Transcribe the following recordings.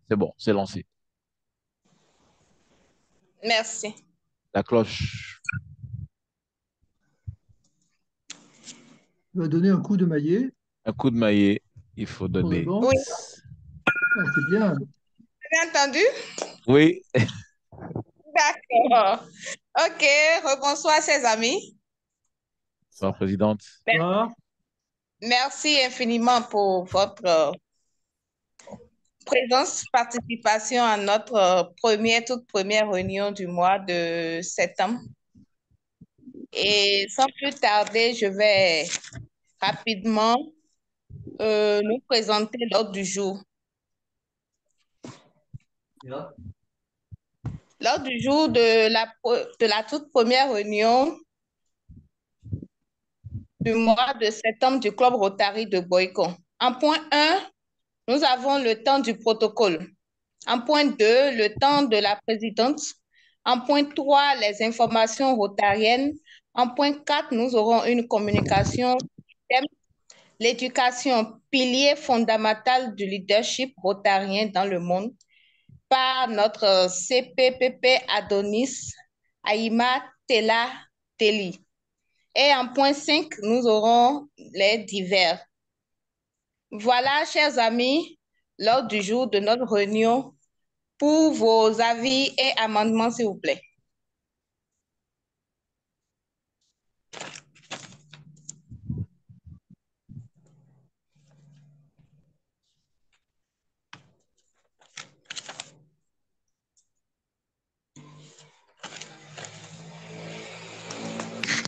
C'est bon, c'est lancé. Merci. La cloche, Tu vas donner un coup de maillet un coup de maillet, il faut sur le donner. banc. Oui, Ah, c'est bien. bien entendu? Oui, D'accord. OK, rebonsoir, chers amis. soeur présidente. Soir. Merci infiniment pour votre présence, participation à notre toute première réunion du mois de septembre. Et sans plus tarder, je vais rapidement nous présenter l'ordre du jour. L'ordre du jour de la toute première réunion du mois de septembre du Club Rotary de Boycon. En point 1, nous avons le temps du protocole. En point 2, le temps de la présidente. En point 3, les informations rotariennes. En point 4, nous aurons une communication thème, l'éducation, pilier fondamental du leadership rotarien dans le monde, par notre CPPP Adonis Aïma Tela Teli. Et en point 5, nous aurons les divers. Voilà, chers amis, l'ordre du jour de notre réunion pour vos avis et amendements, s'il vous plaît.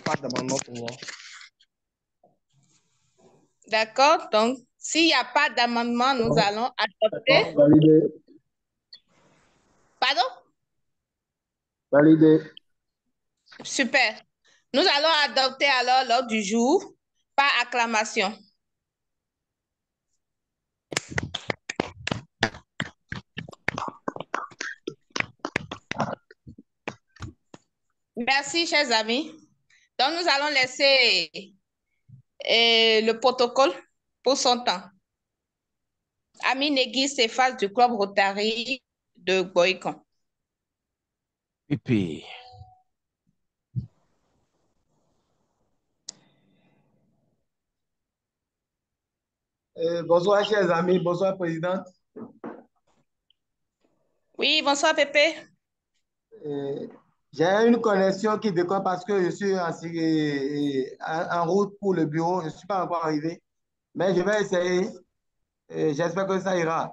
Pas d'amendement pour moi. D'accord? Donc, s'il n'y a pas d'amendement, nous allons D'accord, adopter. validé. Pardon? Validé. Super. Nous allons adopter alors l'ordre du jour par acclamation. Merci, chers amis. Donc, nous allons laisser le protocole pour son temps. Ami Negui s'efface du Club Rotary de Boycon. Pépé, Bonsoir, chers amis. Bonsoir, présidente. Oui, bonsoir, Pépé. Euh, j'ai une connexion qui déconne parce que je suis en route pour le bureau. Je ne suis pas encore arrivé, mais je vais essayer. J'espère que ça ira.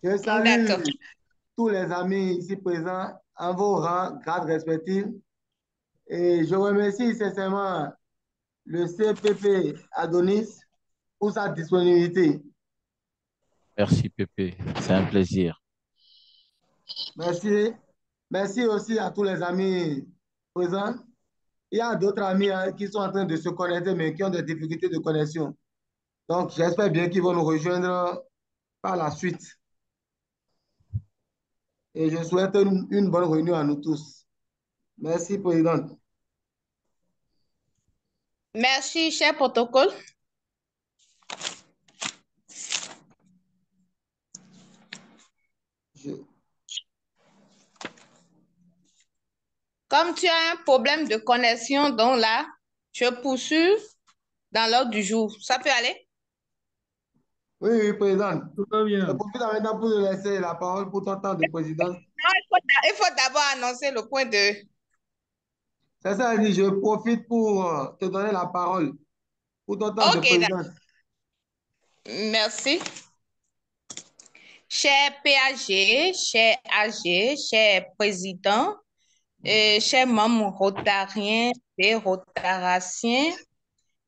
Je salue D'accord. tous les amis ici présents en vos rangs, grades respectifs. Et je remercie sincèrement le CPP Adonis pour sa disponibilité. merci Pépé, c'est un plaisir. Merci. Merci aussi à tous les amis présents. Il y a d'autres amis qui sont en train de se connecter, mais qui ont des difficultés de connexion. Donc, j'espère bien qu'ils vont nous rejoindre par la suite. Et je souhaite une bonne réunion à nous tous. Merci, Présidente. Merci, cher protocole. Je- Comme tu as un problème de connexion, donc là, je poursuis dans l'ordre du jour. Ça peut aller? Oui, oui, Présidente. Tout va Je bien. profite maintenant pour te laisser la parole pour ton temps de présidence. Non, il faut d'abord annoncer le point de... C'est ça, dit, je profite pour te donner la parole pour ton temps de OK, présidence. merci. Cher PAG, cher AG, cher président, chers membres rotariens et rotaraciens,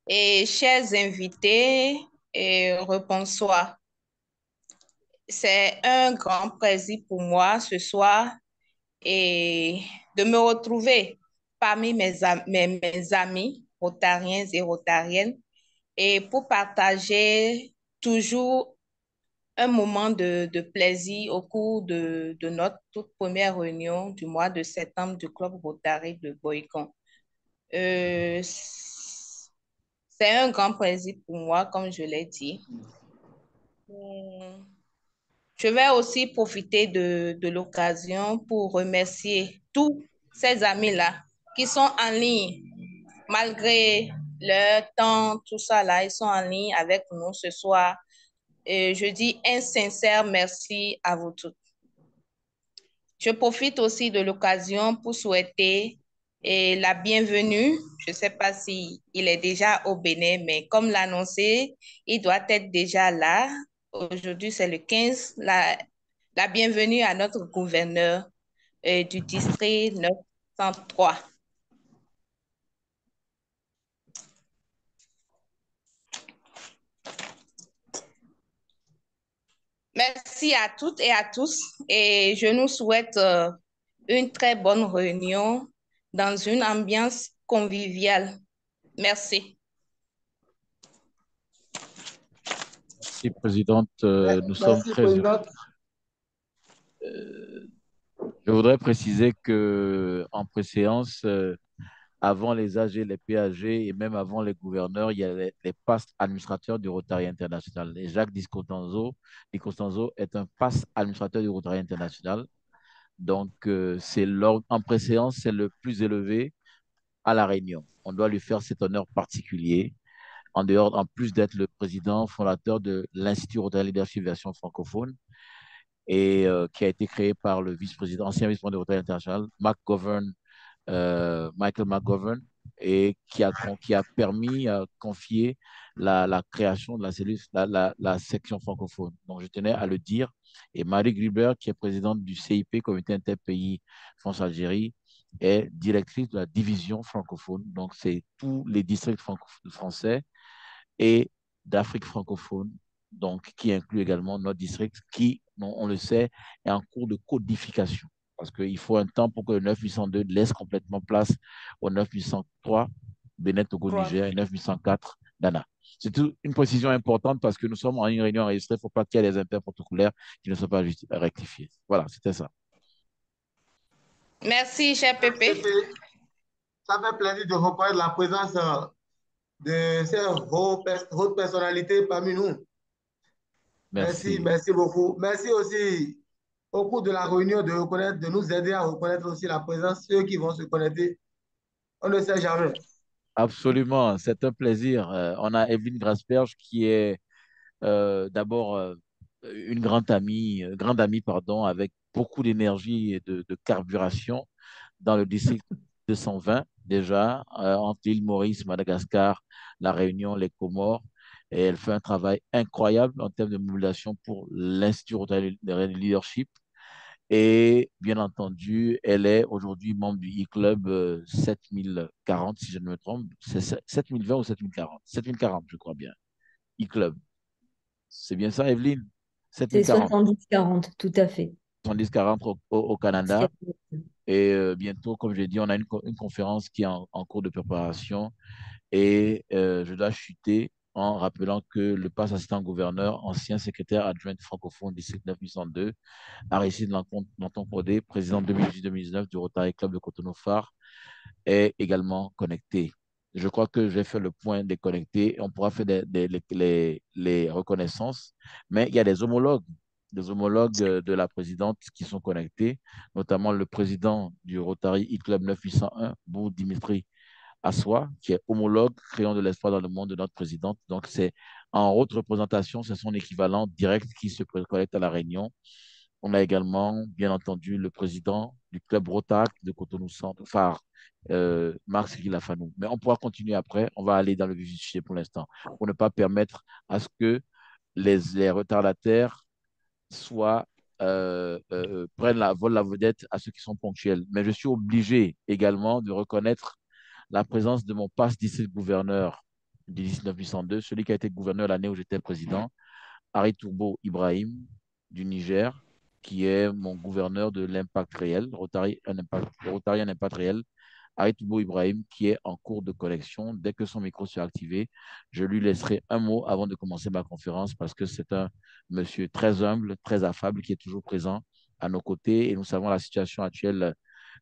et chers invités, et rebonsoir. C'est un grand plaisir pour moi ce soir et de me retrouver parmi mes amis rotariens et rotariennes et pour partager toujours un moment de plaisir au cours de notre toute première réunion du mois de septembre du Club Rotary de Boycon. C'est un grand plaisir pour moi, comme je l'ai dit. Je vais aussi profiter de l'occasion pour remercier tous ces amis-là qui sont en ligne, malgré leur temps, tout ça là, ils sont en ligne avec nous ce soir. Et je dis un sincère merci à vous tous. Je profite aussi de l'occasion pour souhaiter la bienvenue. Je ne sais pas si il est déjà au Bénin, mais comme l'annoncé, il doit être déjà là. Aujourd'hui, c'est le 15. La bienvenue à notre gouverneur du district 903. Merci à toutes et à tous et je nous souhaite une très bonne réunion dans une ambiance conviviale. Merci. Merci, Présidente. Nous sommes Merci, très heureux. Présidente. Je voudrais préciser que en préséance, avant les AG, les PAG et même avant les gouverneurs, il y a les passes administrateurs du Rotary International. Et Jacques Di Costanzo est un passe administrateur du Rotary International. Donc, c'est l'ordre en préséance, c'est le plus élevé à La Réunion. On doit lui faire cet honneur particulier, en plus d'être le président fondateur de l'Institut Rotary Leadership Version francophone, et qui a été créé par le vice-président, ancien vice-président de Rotary International, Michael McGovern, et qui a permis confier la création de la cellule, la section francophone. Donc, je tenais à le dire. Et Marie Gruber, qui est présidente du CIP, Comité interpays France-Algérie, est directrice de la division francophone. Donc, c'est tous les districts français et d'Afrique francophone, donc qui inclut également notre district qui, on le sait, est en cours de codification. Parce qu'il faut un temps pour que le 9802 laisse complètement place au 9803 Bénin, Togo, Niger et 9804 Ghana. C'est une précision importante parce que nous sommes en une réunion enregistrée. Il ne faut pas qu'il y ait des interprotocolaires qui ne soient pas rectifiés. Voilà, c'était ça. Merci, cher Pépé. Ça fait plaisir de reconnaître la présence de ces hautes personnalités parmi nous. Merci, Merci. merci beaucoup. Merci aussi au cours de la réunion de reconnaître, de nous aider à reconnaître aussi la présence, ceux qui vont se connecter. On ne sait jamais. Absolument, c'est un plaisir. On a Evelyne Grasperge qui est d'abord une grande amie, pardon, avec beaucoup d'énergie et de carburation dans le district 220 déjà, entre l'île Maurice, Madagascar, La Réunion, les Comores. Et elle fait un travail incroyable en termes de mobilisation pour l'Institut Rotary Leadership. Et bien entendu, elle est aujourd'hui membre du e-club 7040, si je ne me trompe. C'est 7020 ou 7040? 7040, je crois bien. E-club. C'est bien ça, Evelyne? C'est 7040. 70-40, tout à fait. 7040 au Canada. Et bientôt, comme je l'ai dit, on a une conférence qui est en cours de préparation. Et je dois chuter en rappelant que le passe assistant gouverneur, ancien secrétaire adjoint francophone district 9802, Aristide Lanton-Codé, président 2018-2019 du Rotary Club de Cotonou-Phare, est également connecté. Je crois que j'ai fait le point des connectés. On pourra faire les reconnaissances, mais il y a des homologues de la présidente qui sont connectés, notamment le président du Rotary e-Club 9801, Bou Dimitri Assois, qui est homologue, créant de l'espoir dans le monde de notre présidente. Donc, c'est en haute représentation, c'est son équivalent direct qui se connecte à la réunion. On a également, bien entendu, le président du club Rotac de Cotonou Centre, phare, Marc-Cyril Lafanou. Mais on pourra continuer après. On va aller dans le vif du sujet pour l'instant, pour ne pas permettre à ce que les retardataires volent la vedette à ceux qui sont ponctuels. Mais je suis obligé également de reconnaître la présence de mon passe district gouverneur du 1902, celui qui a été gouverneur l'année où j'étais président, Harry Tourbo Ibrahim du Niger, qui est mon gouverneur de l'impact réel, Rotary un impact réel, Harry Tourbo Ibrahim, qui est en cours de connexion. Dès que son micro sera activé, je lui laisserai un mot avant de commencer ma conférence parce que c'est un monsieur très humble, très affable, qui est toujours présent à nos côtés. Et nous savons la situation actuelle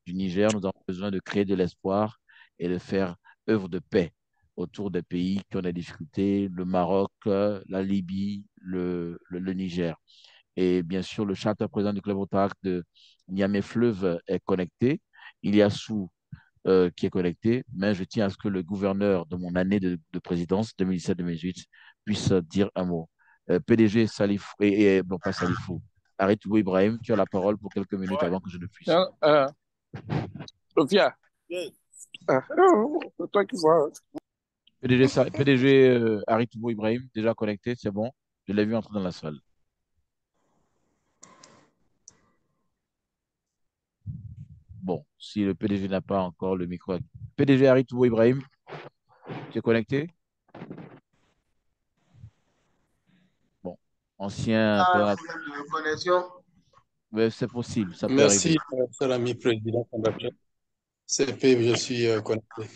du Niger. Nous avons besoin de créer de l'espoir et de faire œuvre de paix autour des pays qui ont des difficultés, le Maroc, la Libye, le Niger. Et bien sûr, le charter président du club Rotaract de Niamey-Fleuve est connecté. Il y a Sou qui est connecté, mais je tiens à ce que le gouverneur de mon année de présidence 2017-2018 puisse dire un mot. PDG Salif, non pas Salifou, Aritou Ibrahim, tu as la parole pour quelques minutes avant que je ne puisse. Sophia. C'est toi qui vois. PDG Aritou Ibrahim, déjà connecté, c'est bon. Je l'ai vu entrer dans la salle. Bon, si le PDG n'a pas encore le micro. PDG Aritou Ibrahim, tu es connecté? Bon, ancien. Un problème de connexion. C'est possible, ça peut Merci, arriver. cher ami président fondateur. CP, je suis connecté.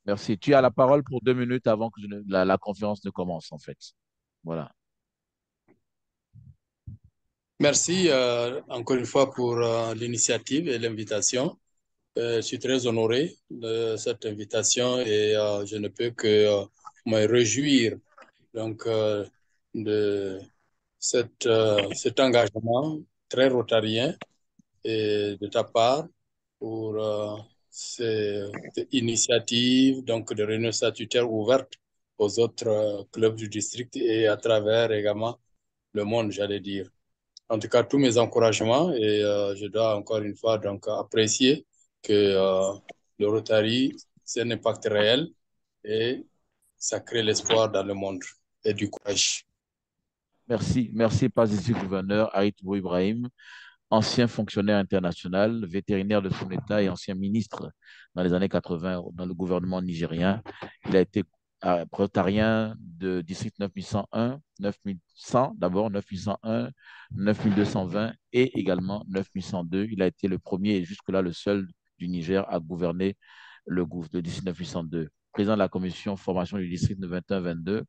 Merci. Tu as la parole pour 2 minutes avant que la conférence ne commence, en fait. Voilà. Merci encore une fois pour l'initiative et l'invitation. Je suis très honoré de cette invitation et je ne peux que me réjouir donc, de cet engagement très rotarien et de ta part pour cette initiative donc, de réunion statutaire ouverte aux autres clubs du district et à travers également le monde, j'allais dire. En tout cas, tous mes encouragements et je dois encore une fois donc apprécier que le Rotary, c'est un impact réel et ça crée l'espoir dans le monde et du courage. Merci. Merci, Pazisi, gouverneur Aritou Ibrahim, ancien fonctionnaire international, vétérinaire de son État et ancien ministre dans les années 80 dans le gouvernement nigérien. Il a été rotarien de district 9101, 9100, d'abord 9101, 9220 et également 9102. Il a été le premier et jusque-là le seul du Niger à gouverner le district 9102. Président de la commission formation du district 21-22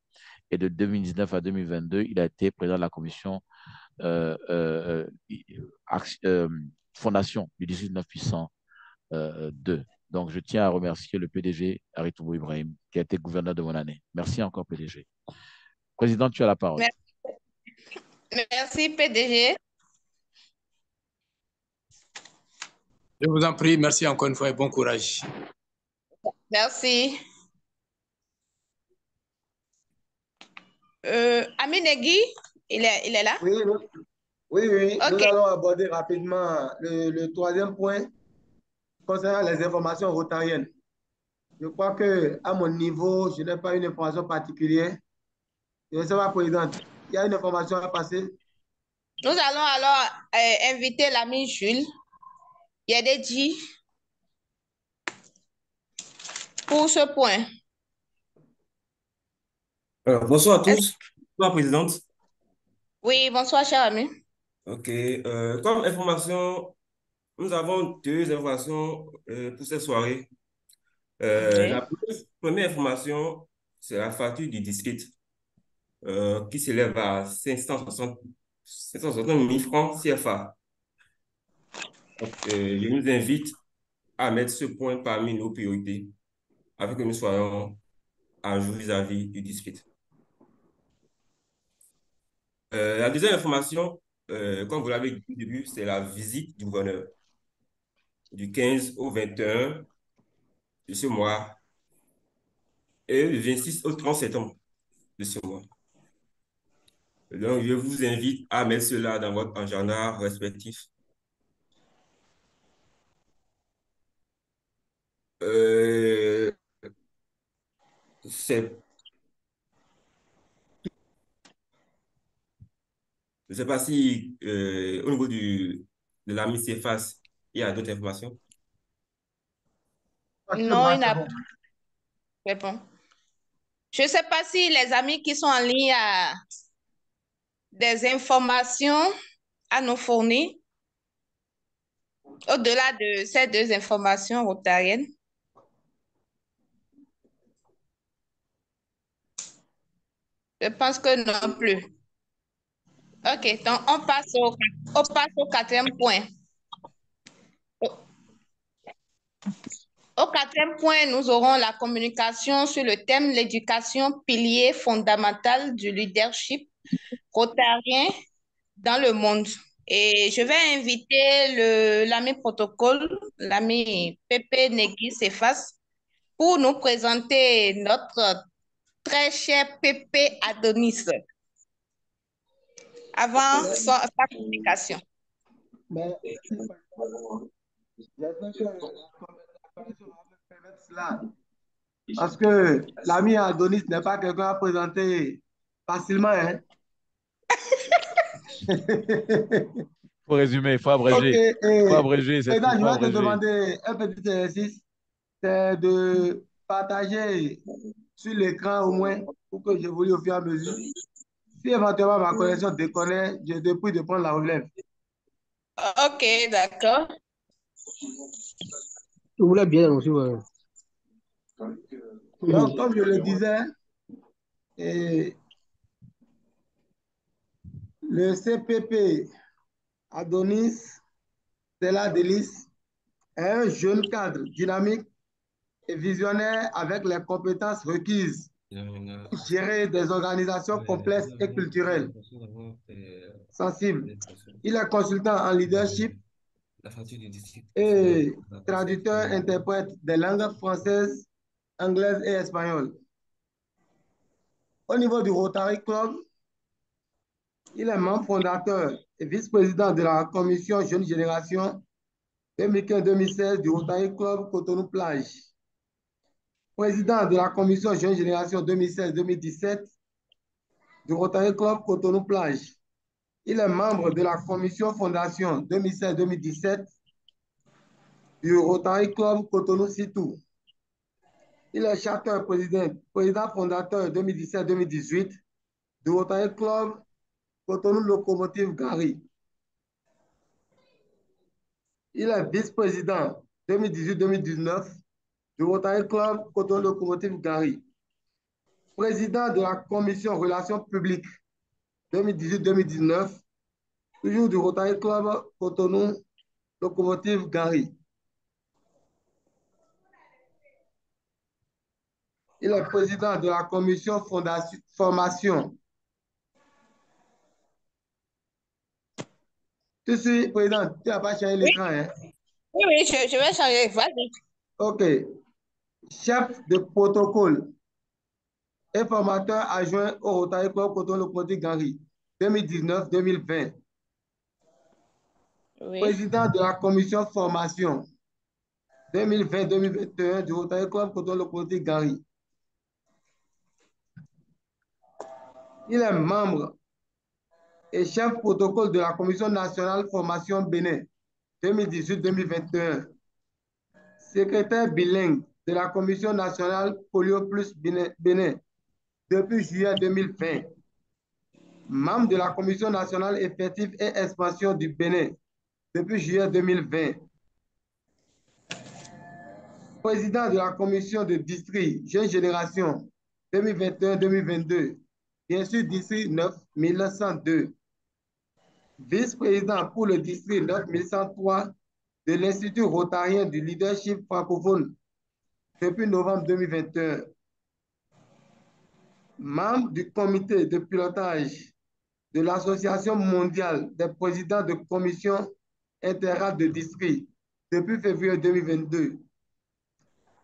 et de 2019 à 2022, il a été président de la commission fondation du 19 puissant 2. Donc, je tiens à remercier le PDG Aritou Ibrahim, qui a été gouverneur de mon année. Merci encore, PDG. Président, tu as la parole. Merci, PDG. Je vous en prie, merci encore une fois et bon courage. Merci. Aminegui, il est là? Oui, okay. Nous allons aborder rapidement le troisième point concernant les informations rotariennes. Je crois qu'à mon niveau, je n'ai pas une information particulière. Je ne sais pas, Présidente, il y a une information à passer. Nous allons alors inviter l'ami Jules Yededji pour ce point. Bonsoir à tous. Bonsoir, Présidente. Oui, bonsoir, cher ami. OK. Comme information, nous avons 2 informations pour cette soirée. La première information, c'est la facture du district qui s'élève à 560 000 francs CFA. Donc, je nous invite à mettre ce point parmi nos priorités afin que nous soyons à jour vis-à-vis du district. La deuxième information, comme vous l'avez dit au début, c'est la visite du gouverneur du 15 au 21 de ce mois et le 26 au 30 septembre de ce mois. Donc, je vous invite à mettre cela dans votre agenda respectif. Je ne sais pas si au niveau de l'ami CFAS, il y a d'autres informations. Non, il n'a pas. C'est bon. Je ne sais pas si les amis qui sont en ligne ont des informations à nous fournir au-delà de ces 2 informations rotariennes. Je pense que non plus. OK, donc on passe au 4e point. Au 4e point, nous aurons la communication sur le thème l'éducation, pilier fondamental du leadership rotarien dans le monde. Et je vais inviter l'ami protocole, l'ami Pepe Negui Cephas, pour nous présenter notre très cher Pepe Adonis avant sa communication. Mais j'espère que la coalition va permettre cela. Parce que l'ami Adonis n'est pas quelqu'un à présenter facilement. Hein? Faut résumer, il faut Ok, abréger. Faut abréger, c'est tout, Président, je faut vais te abréger. demander un petit exercice, c'est de partager sur l'écran au moins pour que j'évolue au fur et à mesure. Si éventuellement ma connexion déconne, je te prie de prendre la relève. Ok, d'accord. Je voulais bien aussi, ouais. Donc, comme je le disais, et le CPP Adonis Stella Delis est un jeune cadre dynamique et visionnaire avec les compétences requises pour gérer des organisations complexes et culturelles sensibles. Il est consultant en leadership et traducteur-interprète des langues françaises, anglaises et espagnoles. Au niveau du Rotary Club, il est membre fondateur et vice-président de la commission Jeune Génération 2015-2016 du Rotary Club Cotonou-Plage. Président de la commission Jeune Génération 2016-2017 du Rotary Club Cotonou-Plage. Il est membre de la commission Fondation 2016-2017 du Rotary Club Cotonou-Sitou. Il est chapter président fondateur 2017-2018 du Rotary Club Cotonou Locomotive Gary. Il est vice-président 2018-2019 du Rotary Club Cotonou Locomotive Gary. Président de la commission Relations publiques 2018-2019, toujours du Rotary Club Cotonou Locomotive Gary. Il est président de la commission formation. Tu suis président, tu n'as pas changé l'écran, hein? Oui, oui, je vais changer. Vas-y. OK. Chef de protocole et formateur adjoint au Rotary Club Cotonou Locomotive Gary, 2019-2020. Oui. Président de la commission formation 2020-2021 du Rotary Club Cotonou Locomotive Gary. Il est membre et chef protocole de la Commission nationale formation Bénin 2018-2021. Secrétaire bilingue de la Commission nationale Polio Plus Bénin depuis juillet 2020. Membre de la Commission nationale effective et expansion du Bénin depuis juillet 2020. Président de la commission de district Jeune Génération 2021-2022. Bien sûr, district 9102. Vice-président pour le district 9103 de l'Institut rotarien du leadership francophone depuis novembre 2021. Membre du comité de pilotage de l'Association mondiale des présidents de commission intégrale de district depuis février 2022.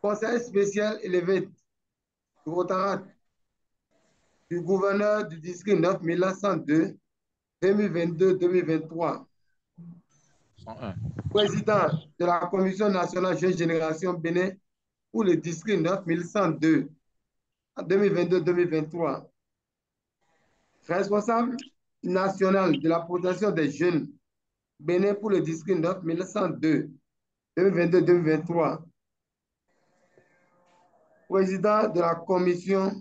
Conseil spécial élevé du Rotarat du gouverneur du district 9102 2022-2023. Président de la Commission nationale Jeune Génération Bénin pour le district 9102 en 2022-2023. Responsable national de la protection des jeunes Bénin pour le district 9102 2022-2023. Président de la commission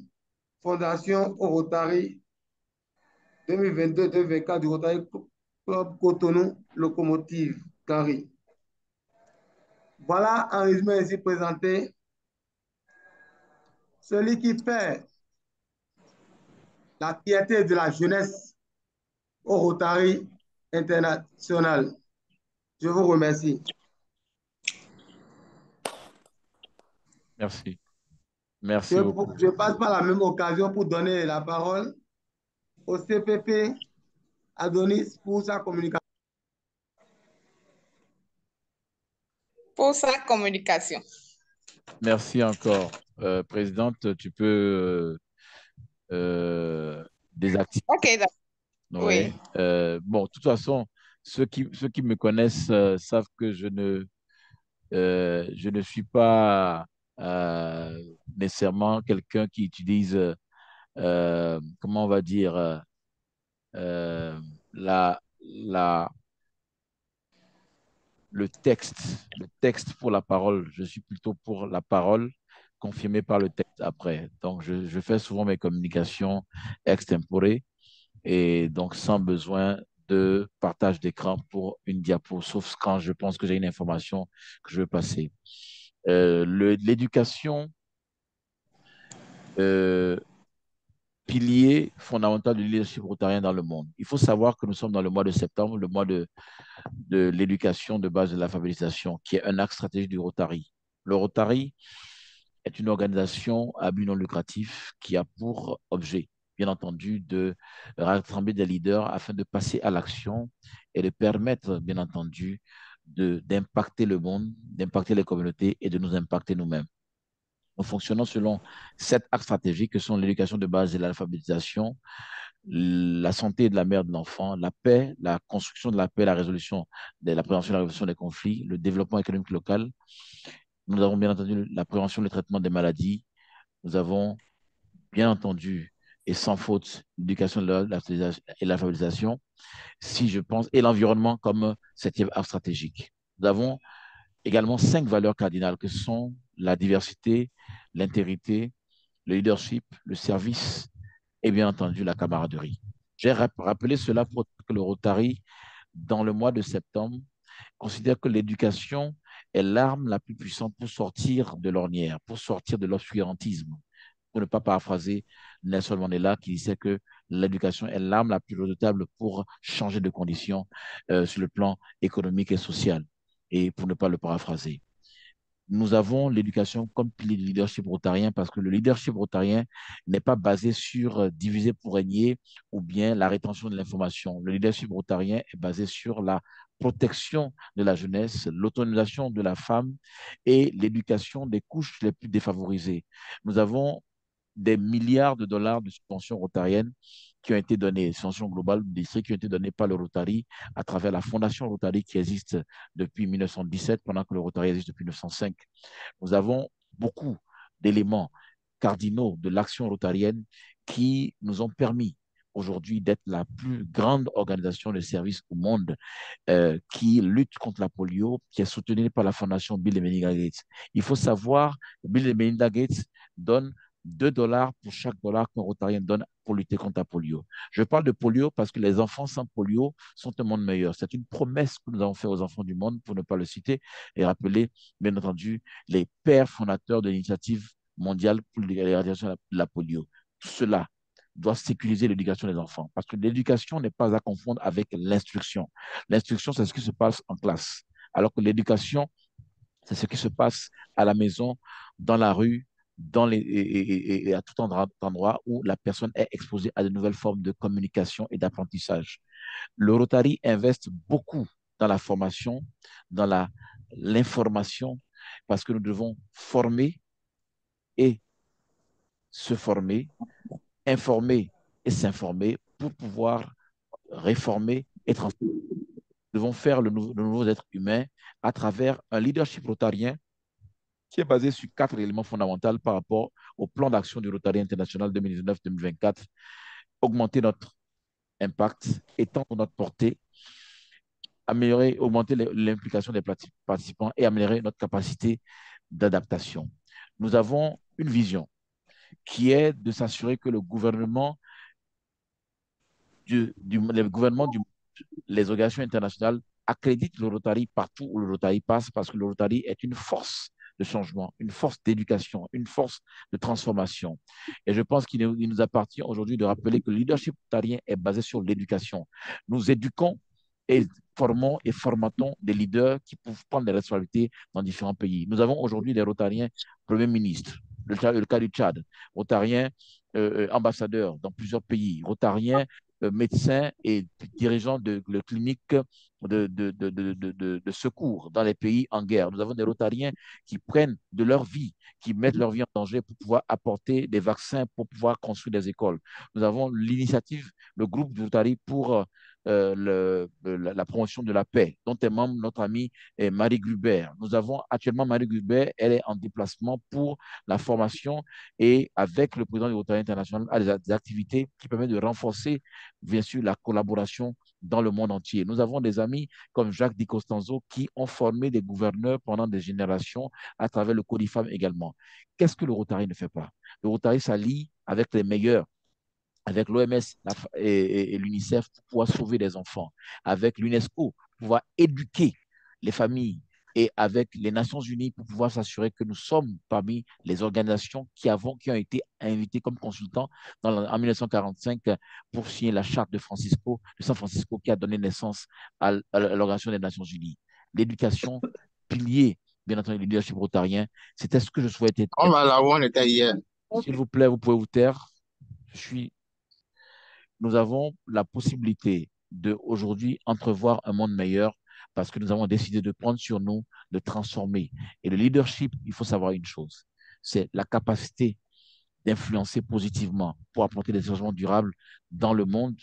Fondation au Rotary 2022-2024 du Rotary Club Cotonou Locomotive Gary. Voilà un résumé ainsi présenté. Celui qui fait la fierté de la jeunesse au Rotary International. Je vous remercie. Merci. Merci beaucoup. Je passe par la même occasion pour donner la parole au CPP Adonis pour sa communication. Pour sa communication. Merci encore. Présidente, tu peux désactiver. OK, d'accord. Ouais. Oui. Bon, de toute façon, ceux qui me connaissent savent que je ne suis pas nécessairement quelqu'un qui utilise, comment on va dire, euh, la, la, le texte pour la parole. Je suis plutôt pour la parole confirmée par le texte après. Donc, je fais souvent mes communications extempore et donc sans besoin de partage d'écran pour une diapo, sauf quand je pense que j'ai une information que je veux passer. L'éducation, euh, pilier fondamental du leadership rotarien dans le monde. Il faut savoir que nous sommes dans le mois de septembre, le mois de l'éducation de base de l'alphabétisation, qui est un axe stratégique du Rotary. Le Rotary est une organisation à but non lucratif qui a pour objet, bien entendu, de rassembler des leaders afin de passer à l'action et de permettre, bien entendu, d'impacter le monde, d'impacter les communautés et de nous impacter nous-mêmes. Nous fonctionnons selon 7 axes stratégiques que sont l'éducation de base et l'alphabétisation, la santé de la mère de l'enfant, la paix, la construction de la paix, la prévention et la résolution des conflits, le développement économique local. Nous avons bien entendu la prévention et le traitement des maladies. Nous avons bien entendu et sans faute l'éducation et l'alphabétisation, si je pense, et l'environnement comme 7e axe stratégique. Nous avons également 5 valeurs cardinales que sont la diversité, l'intégrité, le leadership, le service et bien entendu la camaraderie. J'ai rappelé cela pour que le Rotary, dans le mois de septembre, considère que l'éducation est l'arme la plus puissante pour sortir de l'ornière, pour sortir de l'obscurantisme. Pour ne pas paraphraser Nelson Mandela qui disait que l'éducation est l'arme la plus redoutable pour changer de conditions sur le plan économique et social. Et pour ne pas le paraphraser, nous avons l'éducation comme pilier du leadership rotarien parce que le leadership rotarien n'est pas basé sur diviser pour régner ou bien la rétention de l'information. Le leadership rotarien est basé sur la protection de la jeunesse, l'autonomisation de la femme et l'éducation des couches les plus défavorisées. Nous avons des milliards de dollars de subventions rotariennes qui ont été données, subventions globales du district qui ont été données par le Rotary à travers la Fondation Rotary qui existe depuis 1917, pendant que le Rotary existe depuis 1905. Nous avons beaucoup d'éléments cardinaux de l'action rotarienne qui nous ont permis aujourd'hui d'être la plus grande organisation de services au monde qui lutte contre la polio, qui est soutenue par la Fondation Bill et Melinda Gates. Il faut savoir que Bill et Melinda Gates donnent 2 dollars pour chaque dollar qu'un Rotarien donne pour lutter contre la polio. Je parle de polio parce que les enfants sans polio sont un monde meilleur. C'est une promesse que nous avons faite aux enfants du monde, pour ne pas le citer, et rappeler, bien entendu, les pères fondateurs de l'initiative mondiale pour l'éradication de la polio. Cela doit sécuriser l'éducation des enfants parce que l'éducation n'est pas à confondre avec l'instruction. L'instruction, c'est ce qui se passe en classe, alors que l'éducation, c'est ce qui se passe à la maison, dans la rue, et à tout endroit où la personne est exposée à de nouvelles formes de communication et d'apprentissage. Le Rotary investe beaucoup dans la formation, dans l'information, parce que nous devons former et se former, informer et s'informer pour pouvoir réformer et transformer. Nous devons faire le nouveau être humain à travers un leadership rotarien qui est basé sur 4 éléments fondamentaux par rapport au plan d'action du Rotary international 2019-2024. Augmenter notre impact, étendre notre portée, augmenter l'implication des participants et améliorer notre capacité d'adaptation. Nous avons une vision qui est de s'assurer que le gouvernement les organisations internationales accréditent le Rotary partout où le Rotary passe parce que le Rotary est une force de changement, une force d'éducation, une force de transformation. Et je pense qu'il nous appartient aujourd'hui de rappeler que le leadership rotarien est basé sur l'éducation. Nous éduquons et formons et formatons des leaders qui peuvent prendre des responsabilités dans différents pays. Nous avons aujourd'hui des Rotariens premiers ministres, le cas du Tchad, Rotariens ambassadeurs dans plusieurs pays, Rotariens médecins et dirigeants de cliniques de secours dans les pays en guerre. Nous avons des Rotariens qui prennent de leur vie, qui mettent leur vie en danger pour pouvoir apporter des vaccins, pour pouvoir construire des écoles. Nous avons l'initiative, le groupe du Rotary pour la promotion de la paix, dont est membre notre amie Marie Gruber. Nous avons actuellement Marie Gruber, elle est en déplacement pour la formation et avec le président du Rotary International à des activités qui permettent de renforcer, bien sûr, la collaboration dans le monde entier. Nous avons des amis comme Jacques Di Costanzo qui ont formé des gouverneurs pendant des générations à travers le Codifam également. Qu'est-ce que le Rotary ne fait pas? Le Rotary s'allie avec les meilleurs, avec l'OMS et l'UNICEF pour pouvoir sauver des enfants, avec l'UNESCO pour pouvoir éduquer les familles et avec les Nations Unies pour pouvoir s'assurer que nous sommes parmi les organisations qui ont été invitées comme consultants en 1945 pour signer la charte de San Francisco qui a donné naissance à l'Organisation des Nations Unies. L'éducation, pilier, bien entendu, du leadership rotarien, c'était ce que je souhaitais. On va là où on était hier. S'il vous plaît, vous pouvez vous taire. Nous avons la possibilité d'aujourd'hui entrevoir un monde meilleur parce que nous avons décidé de prendre sur nous, de transformer. Et le leadership, il faut savoir une chose, c'est la capacité d'influencer positivement pour apporter des changements durables dans le monde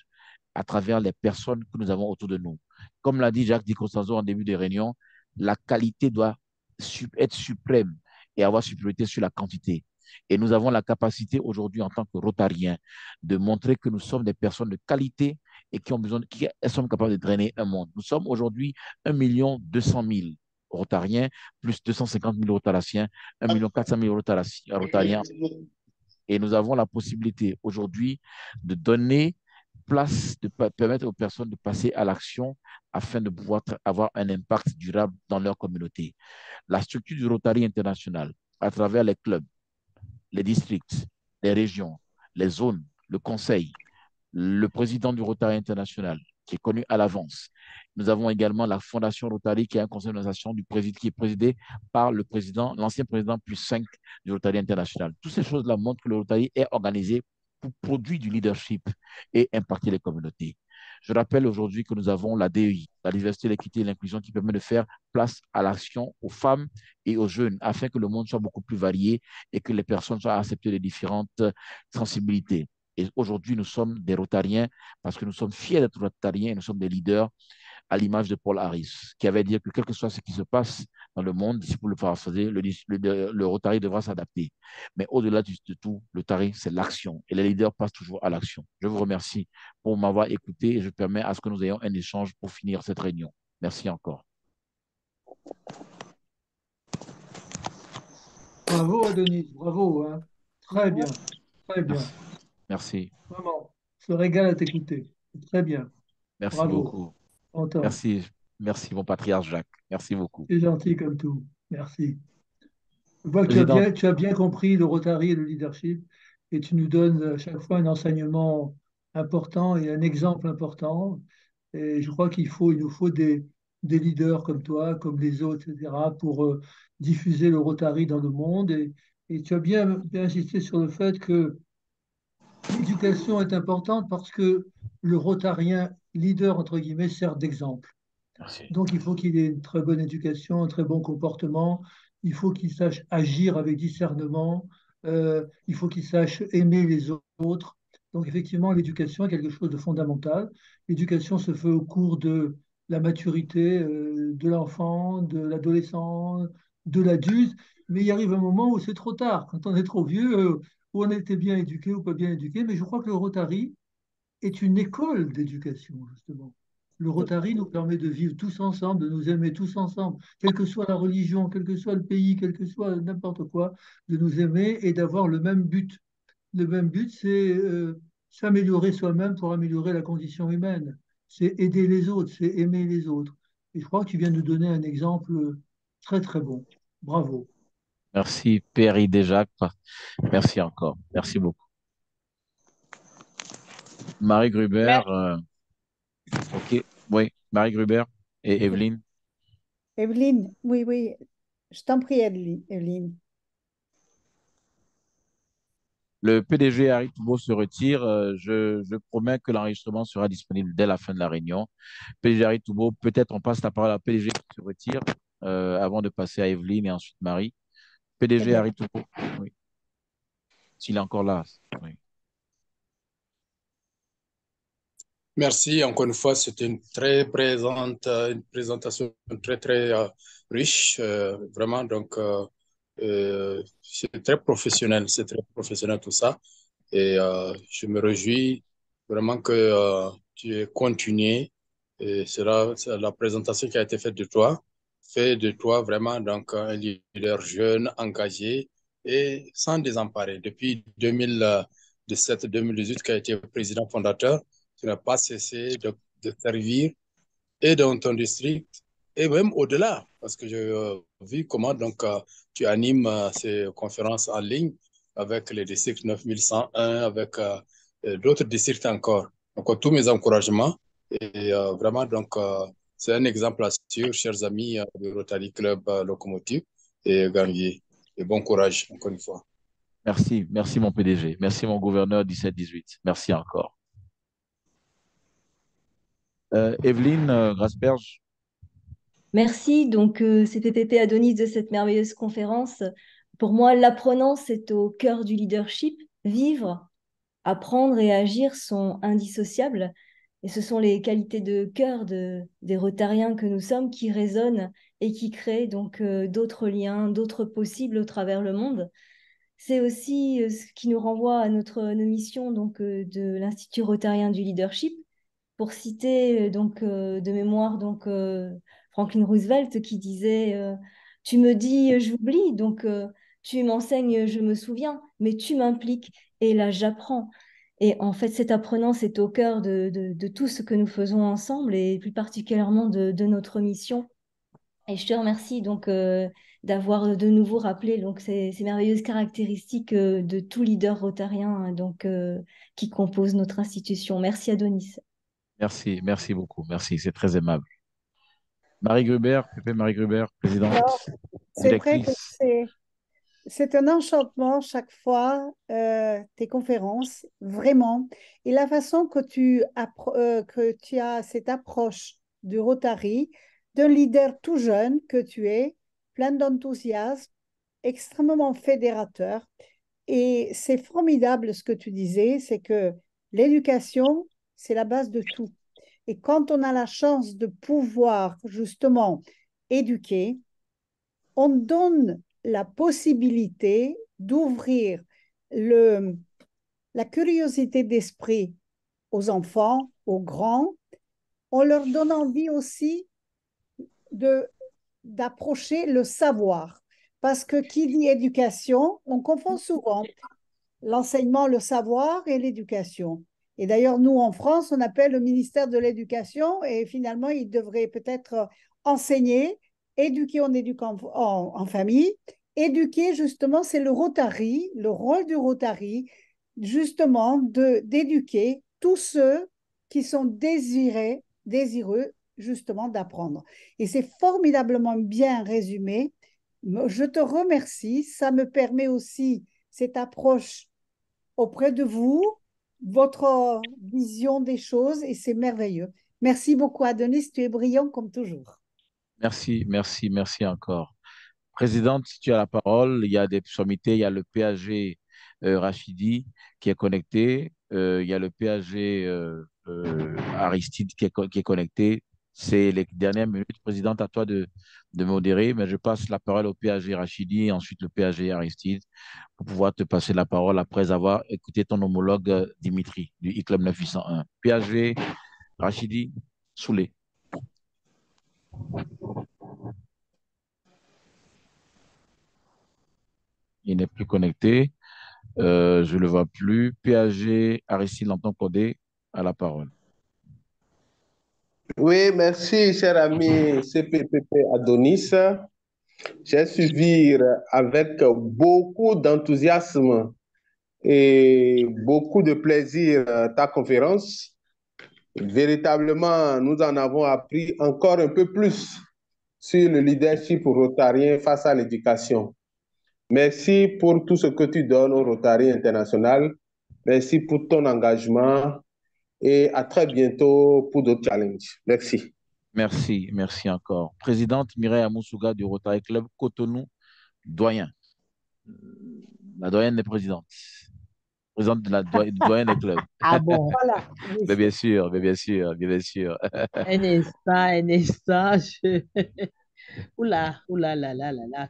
à travers les personnes que nous avons autour de nous. Comme l'a dit Jacques Di Costanzo en début de réunion, la qualité doit être suprême et avoir supériorité sur la quantité. Et nous avons la capacité aujourd'hui en tant que Rotariens de montrer que nous sommes des personnes de qualité et qui sont capables de drainer un monde. Nous sommes aujourd'hui 1 200 000 Rotariens, plus 250 000 Rotaraciens, 1 400 000 Rotariens. Et nous avons la possibilité aujourd'hui de donner place, de permettre aux personnes de passer à l'action afin de pouvoir avoir un impact durable dans leur communauté. La structure du Rotary International, à travers les clubs, les districts, les régions, les zones, le conseil, le président du Rotary International, qui est connu à l'avance. Nous avons également la Fondation Rotary, qui est un conseil d'organisation qui est présidé par l'ancien président plus 5 du Rotary International. Toutes ces choses-là montrent que le Rotary est organisé pour produire du leadership et impacter les communautés. Je rappelle aujourd'hui que nous avons la DEI, la diversité, l'équité et l'inclusion, qui permet de faire place à l'action aux femmes et aux jeunes, afin que le monde soit beaucoup plus varié et que les personnes soient acceptées de différentes sensibilités. Et aujourd'hui, nous sommes des Rotariens parce que nous sommes fiers d'être Rotariens et nous sommes des leaders à l'image de Paul Harris, qui avait dit que quel que soit ce qui se passe dans le monde, si pour le paraphraser, le Rotary devra s'adapter. Mais au-delà de tout, le Rotary, c'est l'action. Et les leaders passent toujours à l'action. Je vous remercie pour m'avoir écouté et je permets à ce que nous ayons un échange pour finir cette réunion. Merci encore. Bravo, Adonis, bravo. Hein. Très bien, très bien. Merci. Vraiment, je me régale à t'écouter. Très bien. Merci Bravo. beaucoup. Content. Merci, mon patriarche Jacques. Merci beaucoup. C'est gentil comme tout. Merci. Je vois que tu as bien compris le Rotary et le leadership et tu nous donnes à chaque fois un enseignement important et un exemple important. Et je crois il nous faut des leaders comme toi, comme les autres, etc., pour diffuser le Rotary dans le monde. Et tu as bien insisté sur le fait que l'éducation est importante parce que le Rotarien leader, entre guillemets, sert d'exemple. Merci. Donc, il faut qu'il ait une très bonne éducation, un très bon comportement. Il faut qu'il sache agir avec discernement. Il faut qu'il sache aimer les autres. Donc, effectivement, l'éducation est quelque chose de fondamental. L'éducation se fait au cours de la maturité de l'enfant, de l'adolescent, de l'adulte. Mais il arrive un moment où c'est trop tard. Quand on est trop vieux, où on était bien éduqué ou pas bien éduqué. Mais je crois que le Rotary est une école d'éducation, justement. Le Rotary nous permet de vivre tous ensemble, de nous aimer tous ensemble, quelle que soit la religion, quel que soit le pays, quel que soit n'importe quoi, de nous aimer et d'avoir le même but. Le même but, c'est s'améliorer soi-même pour améliorer la condition humaine. C'est aider les autres, c'est aimer les autres. Et je crois que tu viens de nous donner un exemple très, très bon. Bravo. Merci, Père Idé Jacques. Merci encore. Merci beaucoup. Marie Gruber. OK. Oui, Marie Gruber et Evelyne. Evelyne, oui. Je t'en prie, Evelyne. Le PDG Harry Toubo se retire. Je promets que l'enregistrement sera disponible dès la fin de la réunion. PDG Harry Toubo, peut-être on passe la parole à PDG qui se retire avant de passer à Evelyne et ensuite Marie. Très PDG bien. Harry Toubo, oui, s'il est encore là. Oui. Merci encore une fois, c'était une présentation très riche, vraiment. Donc, c'est très professionnel tout ça. Et je me réjouis vraiment que tu aies continué. Et c'est la présentation qui a été faite de toi, fait de toi vraiment donc un leader jeune, engagé et sans désemparer. Depuis 2017-2018, qui a été président fondateur, tu n'as pas cessé de servir et dans ton district et même au-delà, parce que j'ai vu comment donc tu animes ces conférences en ligne avec les districts 9101, avec d'autres districts encore. Donc, tous mes encouragements et vraiment, donc, c'est un exemple à suivre, chers amis du Rotary Club Locomotive et Ganvier. Et bon courage, encore une fois. Merci, merci mon PDG. Merci mon gouverneur 17-18. Merci encore. Evelyne Grasperge. Merci. Donc, c'était Pépé Adonis de cette merveilleuse conférence. Pour moi, l'apprenant, c'est au cœur du leadership. Vivre, apprendre et agir sont indissociables. Et ce sont les qualités de cœur des Rotariens que nous sommes qui résonnent et qui créent donc d'autres liens, d'autres possibles au travers le monde. C'est aussi ce qui nous renvoie à nos missions donc, de l'Institut Rotarien du Leadership. Pour citer donc, de mémoire donc, Franklin Roosevelt qui disait tu me dis j'oublie, donc tu m'enseignes, je me souviens, mais tu m'impliques et là j'apprends. Et en fait, cet apprenant, c'est au cœur de tout ce que nous faisons ensemble et plus particulièrement de notre mission. Et je te remercie donc d'avoir de nouveau rappelé donc, ces merveilleuses caractéristiques de tout leader rotarien hein, donc, qui compose notre institution. Merci Adonis. Merci, merci beaucoup. Merci, c'est très aimable. Marie Gruber, Pépé Marie Gruber, présidente, Alors, c'est vrai que directrice. c'est un enchantement chaque fois, tes conférences, vraiment. Et la façon que tu as cette approche du Rotary, d'un leader tout jeune que tu es, plein d'enthousiasme, extrêmement fédérateur. Et c'est formidable ce que tu disais, c'est que l'éducation, c'est la base de tout. Et quand on a la chance de pouvoir justement éduquer, on donne la possibilité d'ouvrir la curiosité d'esprit aux enfants, aux grands. On leur donne envie aussi d'approcher le savoir. Parce que qui dit éducation, on confond souvent l'enseignement, le savoir et l'éducation. Et d'ailleurs, nous, en France, on appelle le ministère de l'Éducation et finalement, il devrait peut-être enseigner, éduquer en famille. Éduquer, justement, c'est le Rotary, le rôle du Rotary, justement, d'éduquer tous ceux qui sont désireux, justement, d'apprendre. Et c'est formidablement bien résumé. Je te remercie. Ça me permet aussi cette approche auprès de vous, votre vision des choses, et c'est merveilleux. Merci beaucoup, Adonis, tu es brillant comme toujours. Merci, merci, merci encore. Présidente, si tu as la parole, il y a des sommités, il y a le PAG Rachidi qui est connecté, il y a le PAG Aristide qui est connecté. C'est les dernières minutes. Présidente, à toi de modérer, mais je passe la parole au PAG Rachidi et ensuite le PAG Aristide pour pouvoir te passer la parole après avoir écouté ton homologue Dimitri du e-Club 9801. PAG Rachidi Soulé. Il n'est plus connecté. Je ne le vois plus. PAG Aristide Lanton Codé à la parole. Oui, merci, cher ami CPPP Adonis. J'ai suivi avec beaucoup d'enthousiasme et beaucoup de plaisir ta conférence. Véritablement, nous en avons appris encore un peu plus sur le leadership rotarien face à l'éducation. Merci pour tout ce que tu donnes au Rotary International. Merci pour ton engagement et à très bientôt pour d'autres challenges. Merci. Merci, merci encore. Présidente Mireille Amoussouga du Rotary Club Cotonou, doyen. La doyenne des présidentes. Présidente de la doyenne des clubs. Ah bon, Voilà. Oui. Mais bien sûr, mais bien sûr, bien sûr. un instant, un instant. Oula, oula, là, là, là, là.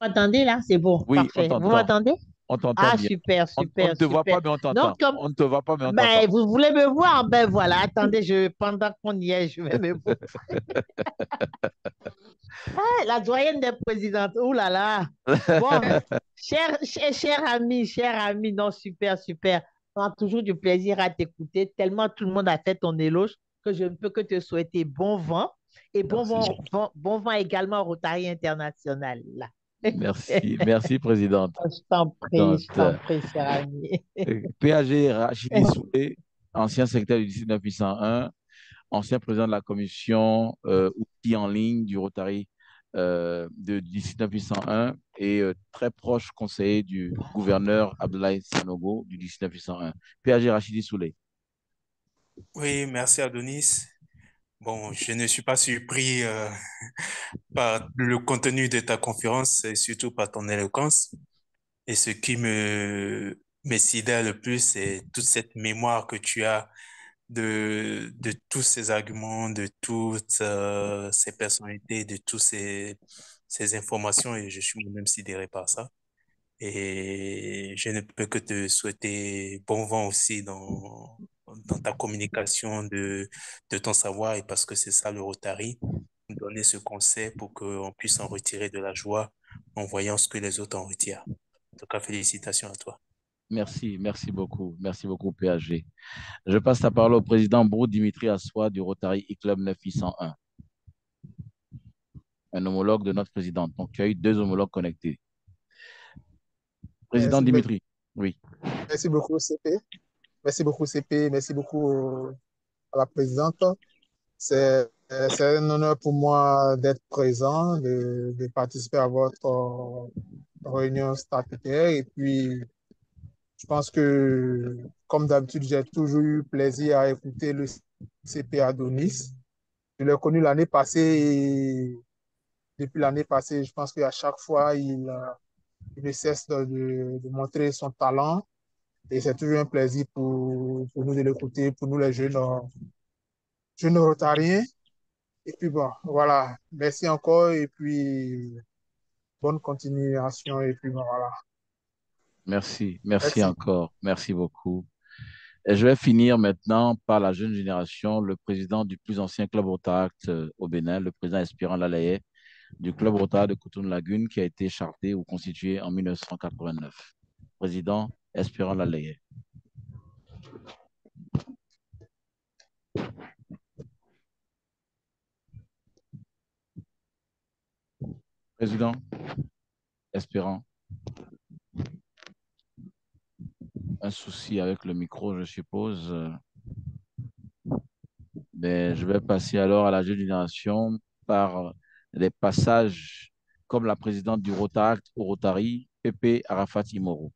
Vous m'entendez là? C'est bon, Oui, on parfait. Vous t'entend. m'entendez? On t'entend Ah, bien. super, On ne super, te voit super. pas, mais on t'entend. Donc, comme, On ne te voit pas, mais on t'entend. ben, vous voulez me voir? Ben voilà, attendez, pendant qu'on y est, je vais me voir. Ah, la doyenne des présidentes, oh là là. Bon, cher ami, non, super, super. On a toujours du plaisir à t'écouter, tellement tout le monde a fait ton éloge que je ne peux que te souhaiter bon vent et Merci. bon vent également au Rotary International. Là. Merci, merci, présidente. Je t'en prie, cher ami. PAG Rachidi Soulé, ancien secrétaire du district 9801, ancien président de la commission outils en ligne du Rotary de district 9801 et très proche conseiller du gouverneur Abdoulaye Sanogo du district 9801. PAG Rachidi Soulé. Oui, merci Adonis. Bon, je ne suis pas surpris par le contenu de ta conférence et surtout par ton éloquence. Et ce qui me sidère le plus, c'est toute cette mémoire que tu as de tous ces arguments, de toutes ces personnalités, de toutes ces informations. Et je suis moi-même sidéré par ça. Et je ne peux que te souhaiter bon vent aussi dans ta communication de ton savoir, et parce que c'est ça le Rotary, donner ce conseil pour qu'on puisse en retirer de la joie en voyant ce que les autres en retirent. En tout cas, félicitations à toi. Merci, merci beaucoup PAG. Je passe la parole au président Brou Dimitri Assois du Rotary e-Club 9801, un homologue de notre présidente. Donc, tu as eu 2 homologues connectés. Président Dimitri, oui. Merci beaucoup, CP. Merci beaucoup, CP. Merci beaucoup à la présidente. C'est un honneur pour moi d'être présent, de participer à votre réunion statutaire. Et puis, je pense que, comme d'habitude, j'ai toujours eu plaisir à écouter le CP Adonis. Je l'ai connu l'année passée et depuis l'année passée, je pense qu'à chaque fois, il ne cesse de montrer son talent. Et c'est toujours un plaisir pour nous de l'écouter, pour nous les jeunes rotariens. Et puis bon, voilà. Merci encore et puis bonne continuation. Et puis bon, voilà. Merci encore. Merci beaucoup. Et je vais finir maintenant par la jeune génération, le président du plus ancien club Rotaract au Bénin, le président Espérant Lalaye du club Rotaract de Cotonou-Lagune qui a été charté ou constitué en 1989. Président Espérant Lalaye. Président Espérant. Un souci avec le micro, je suppose. Mais je vais passer alors à la jeune génération par les passages comme la présidente du Rotaract au Rotary, Pépé Arafat Imoro.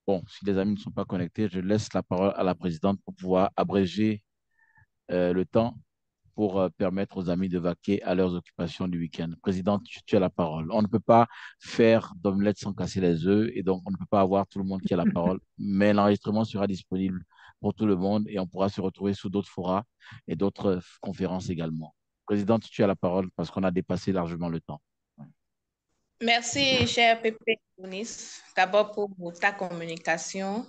Bon, si les amis ne sont pas connectés, je laisse la parole à la présidente pour pouvoir abréger le temps pour permettre aux amis de vaquer à leurs occupations du week-end. Présidente, tu as la parole. On ne peut pas faire d'omelette sans casser les œufs et donc on ne peut pas avoir tout le monde qui a la parole, mais l'enregistrement sera disponible pour tout le monde et on pourra se retrouver sous d'autres forats et d'autres conférences également. Présidente, tu as la parole parce qu'on a dépassé largement le temps. Merci, cher Pépé Tunis, d'abord pour ta communication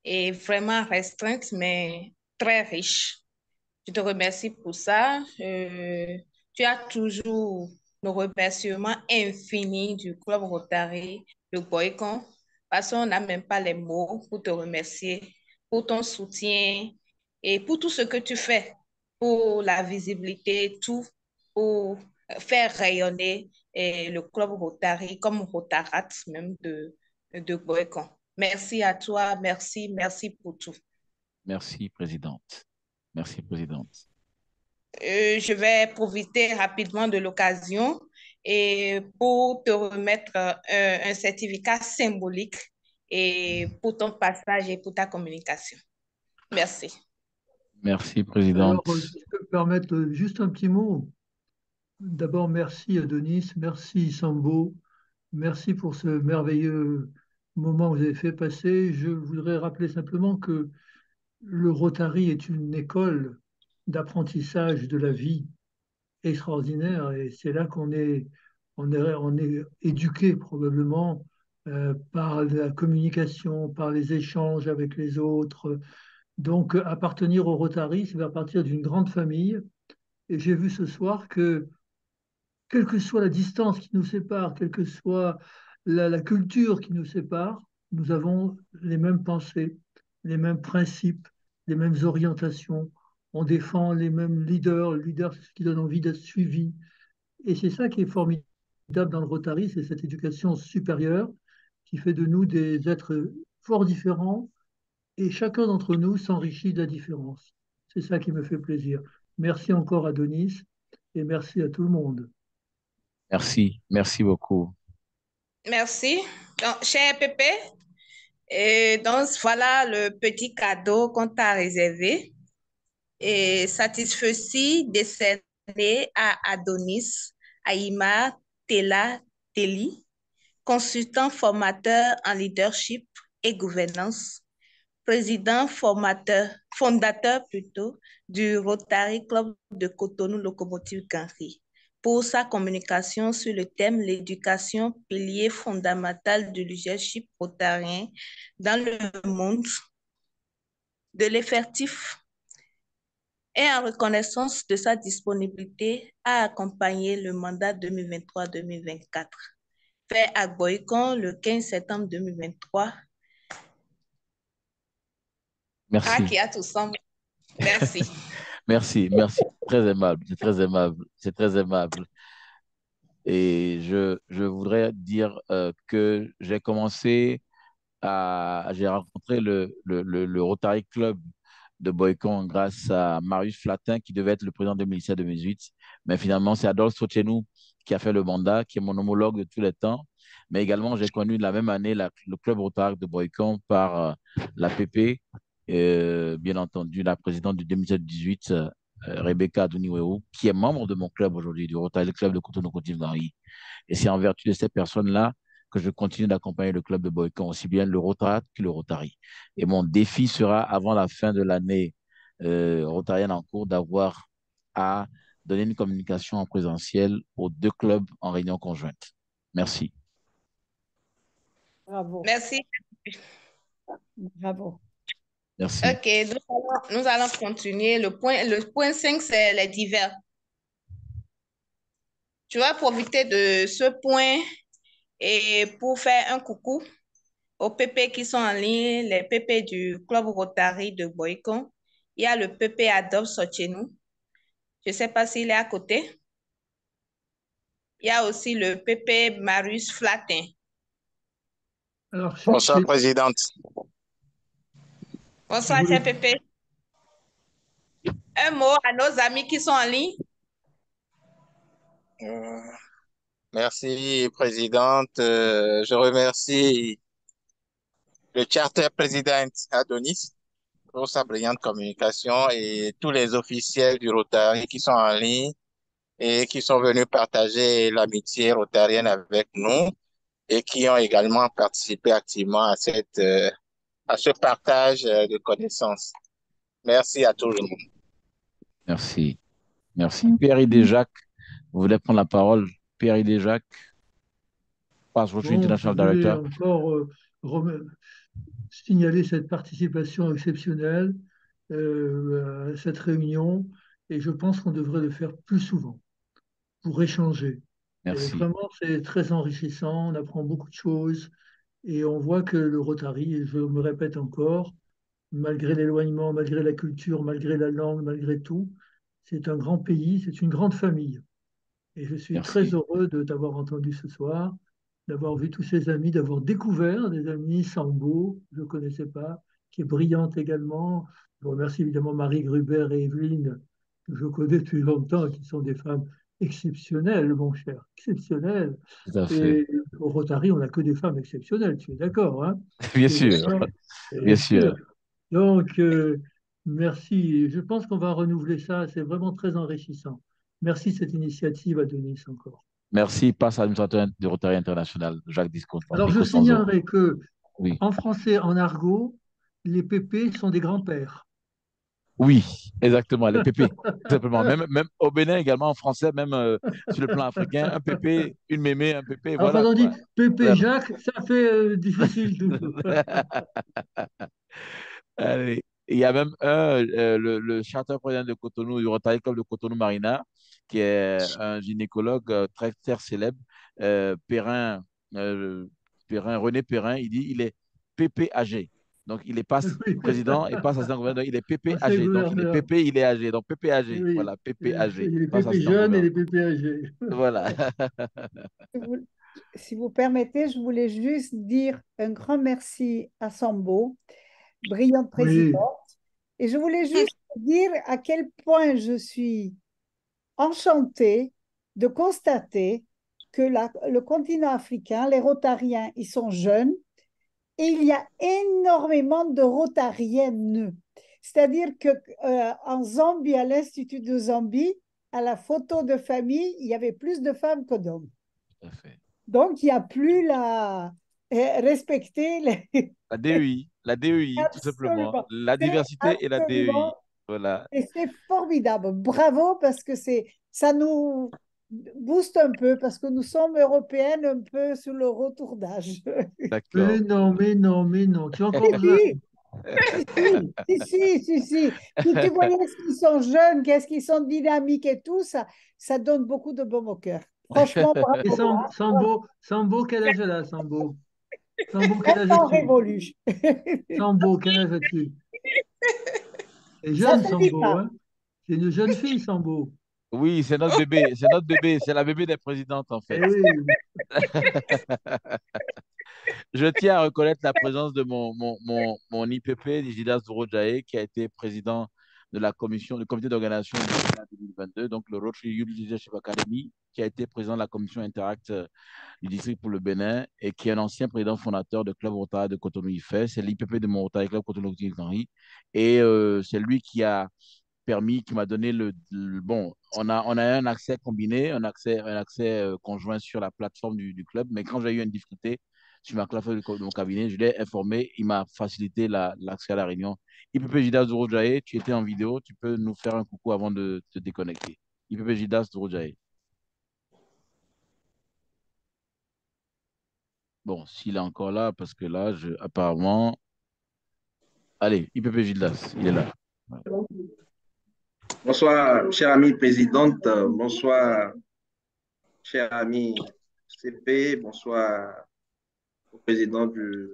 est vraiment restreinte, mais très riche. Je te remercie pour ça. Tu as toujours le remerciement infini du Club Rotary de Boycon, parce qu'on n'a même pas les mots pour te remercier, pour ton soutien et pour tout ce que tu fais, pour la visibilité, tout, pour faire rayonner le Club Rotary comme Rotarat même de Boycon. Merci à toi, merci pour tout. Merci, présidente. Merci, présidente. je vais profiter rapidement de l'occasion et pour te remettre un certificat symbolique et pour ton passage et pour ta communication. Merci. Merci, Alors, Présidente. si je peux me permettre juste un petit mot. D'abord, merci Adonis, merci Sambo, merci pour ce merveilleux moment que vous avez fait passer. Je voudrais rappeler simplement que le Rotary est une école d'apprentissage de la vie extraordinaire et c'est là on est éduqué probablement par la communication, par les échanges avec les autres. Donc, appartenir au Rotary, c'est faire partir d'une grande famille. Et j'ai vu ce soir que quelle que soit la distance qui nous sépare, quelle que soit la culture qui nous sépare, nous avons les mêmes pensées, les mêmes principes, les mêmes orientations. On défend les mêmes leaders. Le leader, c'est ce qui donne envie d'être suivi. Et c'est ça qui est formidable dans le Rotary, c'est cette éducation supérieure qui fait de nous des êtres fort différents et chacun d'entre nous s'enrichit de la différence. C'est ça qui me fait plaisir. Merci encore à Denis et merci à tout le monde. Merci, merci beaucoup. Merci. Donc, cher Pépé, et donc voilà le petit cadeau qu'on t'a réservé. Et satisfait décerné à Adonis Aïma Tela Teli, consultant formateur en leadership et gouvernance, président fondateur plutôt du Rotary Club de Cotonou Locomotive Ganri, pour sa communication sur le thème l'éducation, pilier fondamental du leadership rotarien dans le monde de l'effectif et en reconnaissance de sa disponibilité à accompagner le mandat 2023-2024 fait à Boycon le 15 septembre 2023. Merci. À qui a tout ça. Merci. Merci, merci. Très aimable, c'est très aimable, c'est très aimable. Et je voudrais dire que j'ai rencontré le Rotary Club de Boycon grâce à Marius Flatin, qui devait être le président 2017-2018. Mais finalement, c'est Adolphe Sochenou qui a fait le mandat, qui est mon homologue de tous les temps. Mais également, j'ai connu la même année le club Rotary de Boycon par la PP, bien entendu, la présidente du 2017-18, Rebecca Adoniweru, qui est membre de mon club aujourd'hui, du Rotary Club de Cotonou-Côte-d'Ivoire. Et c'est en vertu de ces personnes-là que je continue d'accompagner le club de Boycon, aussi bien le Rotary que le Rotary. Et mon défi sera, avant la fin de l'année rotarienne en cours, d'avoir à donner une communication en présentiel aux deux clubs en réunion conjointe. Merci. Bravo. Merci. Bravo. Merci. OK, nous allons continuer. Le point 5, c'est les divers. Tu vas profiter de ce point et pour faire un coucou aux PP qui sont en ligne, les PP du Club Rotary de Boycon. Il y a le PP Adolphe Sochenou. Je ne sais pas s'il est à côté. Il y a aussi le PP Marius Flatin. Alors, Bonsoir, Présidente. Bonsoir, cher PP. Un mot à nos amis qui sont en ligne. Merci, Présidente. Je remercie le Charter Président Adonis pour sa brillante communication et tous les officiels du Rotary qui sont en ligne et qui sont venus partager l'amitié rotarienne avec nous et qui ont également participé activement à ce partage de connaissances. Merci à tout le monde. Merci. Merci. Pierre-Idé Jacques, vous voulez prendre la parole? Pierre-Idé Jacques, Passwatch International Director. Encore signaler cette participation exceptionnelle à cette réunion et je pense qu'on devrait le faire plus souvent pour échanger. Merci. Et vraiment, c'est très enrichissant, on apprend beaucoup de choses et on voit que le Rotary, et je me répète encore, malgré l'éloignement, malgré la culture, malgré la langue, malgré tout, c'est un grand pays, c'est une grande famille. Et je suis très heureux de t'avoir entendu ce soir, d'avoir vu tous ces amis, d'avoir découvert des amis, Sambo, je ne connaissais pas, qui est brillante également. Je remercie évidemment Marie Gruber et Evelyne que je connais depuis longtemps, qui sont des femmes exceptionnelles, mon cher, exceptionnelles. Tout à fait. Et au Rotary, on n'a que des femmes exceptionnelles, tu es d'accord, hein? Bien Tu es sûr, d'accord? bien Bien sûr. sûr. Donc, merci. Je pense qu'on va renouveler ça. C'est vraiment très enrichissant. Merci de cette initiative, Adonis, encore. Merci, passe à l'administrateur de Rotary International, Jacques Alors, je Discostanzo. signalerai que, Oui. en français, en argot, les pépés sont des grands-pères. Oui, exactement, les pépés, tout simplement. Même au Bénin également, en français, même sur le plan africain, un pépé, une mémé, un pépé, Alors, quand voilà on dit quoi. Pépé Vraiment. Jacques, ça fait difficile toujours. Allez. Il y a même le chanteur président de Cotonou, du Rotary Club de Cotonou Marina, qui est un gynécologue très, très célèbre, Perrin, euh, René Perrin, il dit il est PP âgé. Donc, il est pas Oui. président et pas assistant gouverneur, il est PP Ancien âgé. Donc, il est gouverneur. PP, il est âgé. Donc, PP âgé. Oui, Voilà, PP âgé, les pas pépés assistant jeunes et gouverneur. les pépés âgés. Voilà. vous- Si vous permettez, je voulais juste dire un grand merci à Sambo, brillante Oui, présidente. Et je voulais juste dire à quel point je suis enchantée de constater que le continent africain, les Rotariens, ils sont jeunes et il y a énormément de Rotariennes. C'est-à-dire que en Zambie, à l'Institut de Zambie, à la photo de famille, il y avait plus de femmes que d'hommes. Tout à fait. Donc, il n'y a plus la respecter les... La DEI, tout simplement. Absolument. La C'est diversité et la DEI. absolument Voilà. et c'est formidable. Bravo parce que ça nous booste un peu parce que nous sommes européennes un peu sur le retour d'âge. D'accord. mais non, mais non. Tu es Si, encore jeune. si. Si tu voyais ce qu'ils sont jeunes, qu'est-ce qu'ils sont dynamiques et tout, ça donne beaucoup de baume au cœur. Franchement, Et bravo. Sambo, quel âge elle a, Sambo? Sambo, quel Un âge temps as-tu? révolu. Sambo, quel âge as-tu? Et Ça jeune, se dit Sambo, pas. hein? C'est une jeune fille, Sambo. Oui, c'est notre bébé. C'est notre bébé. C'est la bébé des présidentes, en fait. Eh oui. Je tiens à reconnaître la présence de mon IPP, Digidas Drouodjaé, qui a été président de la commission, du comité d'organisation du Sénat 2022, donc le Rotary Youth Leadership Academy, qui a été président de la commission Interact du district pour le Bénin et qui est un ancien président fondateur de Club Rotary de Cotonou-Ifẹ̀. C'est l'IPP de mon Rotary Club Cotonou-Henri. Et c'est lui qui m'a donné bon, on a un accès combiné, un accès conjoint sur la plateforme du club, mais quand j'ai eu une difficulté sur ma plateforme de mon cabinet, je l'ai informé, il m'a facilité l'accès à la réunion. IPP Gidas Drouodjaé, tu étais en vidéo, tu peux nous faire un coucou avant de te déconnecter. IPP Gidas Drouodjaé. Bon, s'il est encore là, parce que là, apparemment. Allez, IPP Gildas, il est là. Bonsoir, chère amie présidente. Bonsoir, cher ami CP. Bonsoir au président du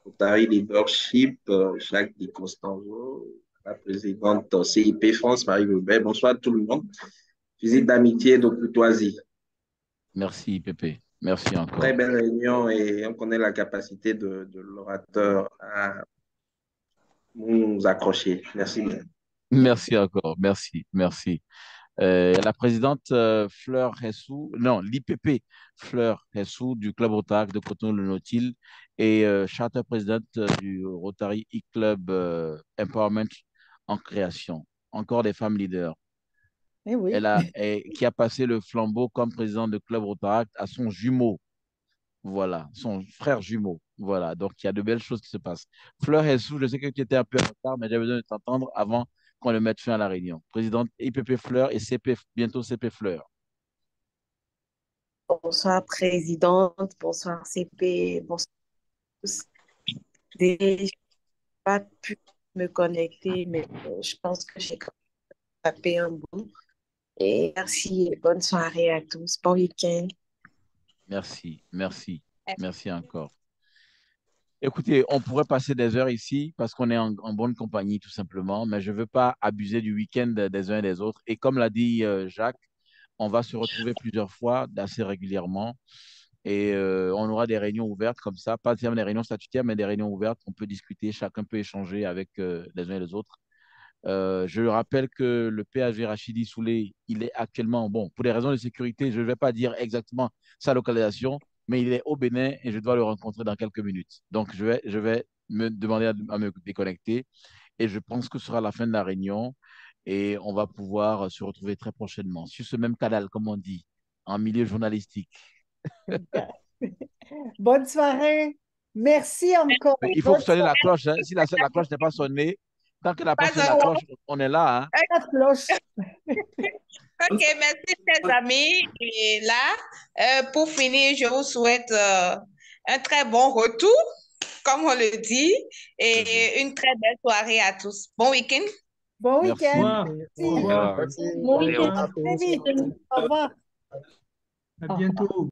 Rotary Leadership, Jacques Di Costanzo, la présidente CIP France, Marie Goubert. Bonsoir à tout le monde. Visite d'amitié et de courtoisie. Merci, IPP. Merci encore. Très belle réunion et on connaît la capacité de l'orateur à nous accrocher. Merci bien. Merci encore. Merci. La présidente Fleur Hessou, non, l'IPP Fleur Hessou du Club Rotary de Cotonou-le-Nautil et charter présidente du Rotary e-Club Empowerment en création. Encore des femmes leaders. Eh oui. Qui a passé le flambeau comme président de Club Rotary à son jumeau. Voilà, son frère jumeau. Voilà, donc il y a de belles choses qui se passent. Fleur Hessou, je sais que tu étais un peu en retard, mais j'avais besoin de t'entendre avant qu'on le mette fin à la réunion. Présidente IPP Fleur et bientôt CP Fleur. Bonsoir, présidente. Bonsoir, CP. Bonsoir à tous. Je n'ai pas pu me connecter, mais je pense que j'ai tapé un bout. Et merci et bonne soirée à tous. Bon week-end. Merci encore. Écoutez, on pourrait passer des heures ici parce qu'on est en bonne compagnie tout simplement, mais je ne veux pas abuser du week-end des uns et des autres. Et comme l'a dit Jacques, on va se retrouver plusieurs fois, assez régulièrement. Et on aura des réunions ouvertes comme ça, pas seulement des réunions statutaires, mais des réunions ouvertes. On peut discuter, chacun peut échanger avec les uns et les autres Je rappelle que le PAG Rachidi Souley, il est actuellement, bon, pour des raisons de sécurité, je ne vais pas dire exactement sa localisation, mais il est au Bénin et je dois le rencontrer dans quelques minutes. Donc, je vais me demander à me déconnecter et je pense que ce sera la fin de la réunion et on va pouvoir se retrouver très prochainement sur ce même canal, comme on dit, en milieu journalistique. Bonne soirée. Merci encore. Mais il faut sonner la cloche. Hein. Si la cloche n'est pas sonnée, tant que la pas sonné la cloche, on est là. Hein. La cloche. Ok, merci, chers amis. Et là, pour finir, je vous souhaite un très bon retour, comme on le dit, et une très belle soirée à tous. Bon week-end. Bon week-end. Au revoir. Bon week-end. Très vite. Au revoir. À bientôt.